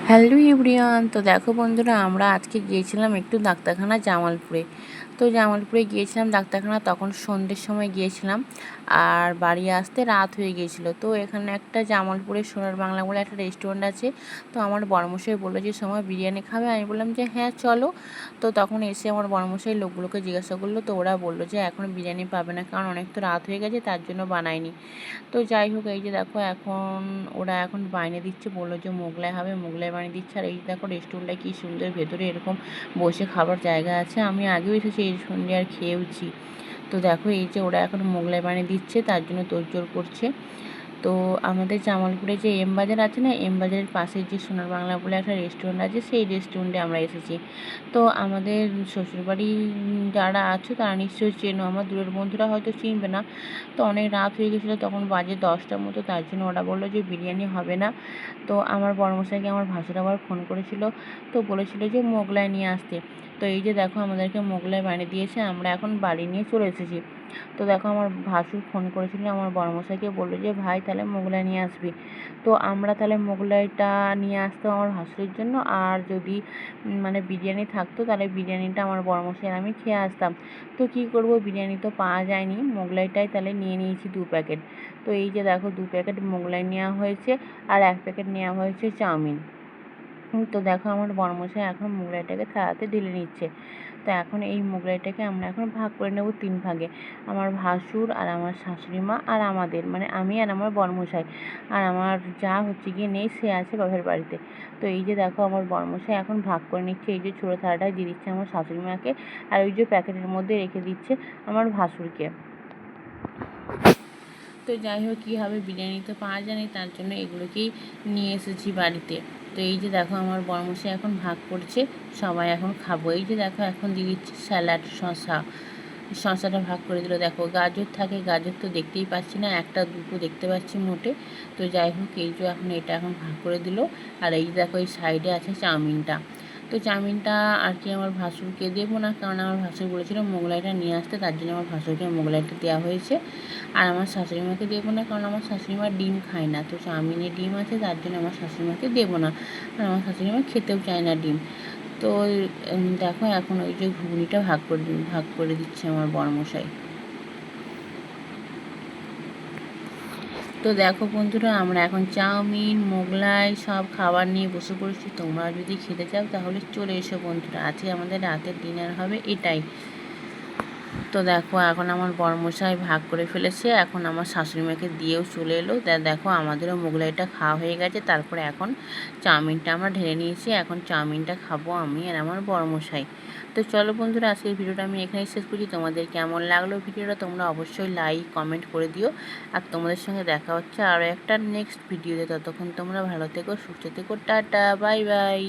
Hello everyone. তো দেখো বন্ধুরা, আমরা আজকে গিয়েছিলাম একটু ডাক্তারখানা জামালপুরে। তো জামালপুরে গিয়েছিলাম ডাক্তারখানা, তখন সন্ধ্যের সময় গিয়েছিলাম আর বাড়ি আসতে রাত হয়ে গিয়েছিলো। তো এখানে একটা জামালপুরে সোনার বাংলা বলে একটা রেস্টুরেন্ট আছে। তো আমার বড়মশাই বললো যে সময় বিরিয়ানি খাবে, আমি বললাম যে হ্যাঁ চলো। তো তখন এসে আমার বড়মশাই লোকগুলোকে জিজ্ঞাসা করলো, তো ওরা বললো যে এখন বিরিয়ানি পাবে না, কারণ অনেক তো রাত হয়ে গেছে, তার জন্য বানায়নি। তো যাই হোক, এই যে দেখো এখন ওরা এখন বানিয়ে দিচ্ছে, বললো যে মোগলাই হবে, মোগলাই বানিয়ে দিচ্ছে। আর এই দেখো রেস্টুরেন্টটা কী সুন্দর, ভেতরে এরকম বসে খাবার জায়গা আছে। আমি আগেও এসেছি এই রেস্টুরেন্টে আর খেয়েওছি। তো দেখো এই যে ওরা এখন মোগলাই বানিয়ে দিচ্ছে, তার জন্য তোড়জোড় করছে। তো আমাদের জামালপুরে যে এম বাজার আছে না, এম বাজারের পাশে যে সোনার বাংলা বলে একটা রেস্টুরেন্ট আছে, সেই রেস্টুরেন্টে আমরা এসেছি। তো আমাদের শ্বশুরবাড়ি যারা আছো তারা নিশ্চয়ই চেনো, আমার দূরের বন্ধুরা হয়তো চিনবে না। তো অনেক রাত হয়ে গেছিলো, তখন বাজে 10টার মতো, তার জন্য ওরা বললো যে বিরিয়ানি হবে না। তো আমার বড়মশাইকে আমার ভাসুর আবার ফোন করেছিল, তো বলেছিল যে মোগলাই নিয়ে আসতে। তো এই যে দেখো আমাদেরকে মোগলাই বানিয়ে দিয়েছে, আমরা এখন বাড়ি নিয়ে চলে এসেছি। তো দেখো আমার ভাসুর ফোন করেছিল আমার বড়মশাইকে, বললো যে ভাই তাহলে মোগলাই নিয়ে আসবি। তো আমরা তাহলে মোগলাইটা নিয়ে আসতাম আমার ভাসুরের জন্য, আর যদি মানে বিরিয়ানি থাকতো তাহলে বিরিয়ানিটা আমার বড়মশাই আর আমি খেয়ে আসতাম। তো কী করব, বিরিয়ানি তো পাওয়া যায়নি, মোগলাইটাই তাহলে নিয়ে নিয়েছি 2 প্যাকেট। তো এই যে দেখো 2 প্যাকেট মোগলাই নেওয়া হয়েছে আর 1 প্যাকেট নেওয়া হয়েছে চাউমিন। তো দেখো আমার বড়মশাই এখন মোগলাইটাকে থালাতে ঢেলে নিচ্ছে। তো এখন এই মোগলাইটাকে আমরা এখন ভাগ করে নেব 3 ভাগে। আমার ভাসুর আর আমার শাশুড়ি মা আর আমাদের, মানে আমি আর আমার বড়মশাই। আর আমার যা হচ্ছে গিয়ে নেই, সে আছে বাপের বাড়িতে। তো এই যে দেখো আমার বড়মশাই এখন ভাগ করে নিচ্ছে, এই যে ছোটো থালাটায় দিয়ে দিচ্ছে আমার শাশুড়ি মাকে, আর ওই যে প্যাকেটের মধ্যে রেখে দিচ্ছে আমার ভাসুরকে। তো যাই হোক, কী হবে, বিরিয়ানি তো পাওয়া যায়নি, তার জন্য এগুলোকেই নিয়ে এসেছি বাড়িতে। তো এই যে দেখো আমার বড়মশাই এখন ভাগ করছে, সবাই এখন খাবো। এই যে দেখো এখন দিয়ে দিচ্ছে স্যালাড, শশাটা ভাগ করে দিল। দেখো গাজর থাকে, গাজর তো দেখতেই পাচ্ছি না, একটা দুটো দেখতে পাচ্ছি মোটে। তো যাই হোক, এই যে এখন এটা এখন ভাগ করে দিল। আর এই দেখো এই সাইডে আছে চাউমিনটা। তো চাউমিনটা আর কি আমার ভাসুরকে দেবো না, কারণ আমার ভাসুর বলেছিল মোগলাইটা নিয়ে আসতে, তার জন্য আমার ভাসুরকে মোগলাইটা দেওয়া হয়েছে। আর আমার শাশুড়ি মাকে দেবো না, কারণ আমার শাশুড়ি মা ডিম খায় না। তো চাউমিনে ডিম আছে, তার জন্য আমার শাশুড়ি মাকে দেবো না, আর আমার শাশুড়ি মা খেতেও চায় না ডিম। তো দেখো এখন ওই যে ঘুগনিটা ভাগ করে দিচ্ছে আমার বড়মশাই। তো দেখো বন্ধুরা, আমরা এখন চাউমিন, মোগলাই সব খাবার নিয়ে বসে পড়েছি। তোমরা যদি খেতে চাও তাহলে চলে এসো বন্ধুরা, আজকে আমাদের রাতের ডিনার হবে এটাই। তো দেখো এখন আমার বড়মশাই ভাগ করে ফেলেছে, এখন আমার শাশুড়ি মাকে দিয়েও চলে এলো। দেখো আমাদেরও মোগলাইটা খাওয়া হয়ে গেছে, তারপরে এখন চাউমিনটা আমরা ঢেলে নিয়েছি, এখন চাউমিনটা খাবো আমি আর আমার বড়মশাই। তো চলো বন্ধুরা, আজকের ভিডিওটা আমি এখানেই শেষ করছি। তোমাদের কেমন লাগলো ভিডিওটা তোমরা অবশ্যই লাইক কমেন্ট করে দিও। আর তোমাদের সঙ্গে দেখা হচ্ছে আরও একটা নেক্সট ভিডিওতে। ততক্ষণ তোমরা ভালো থেকো, সুস্থ থেকো, টাটা বাই বাই।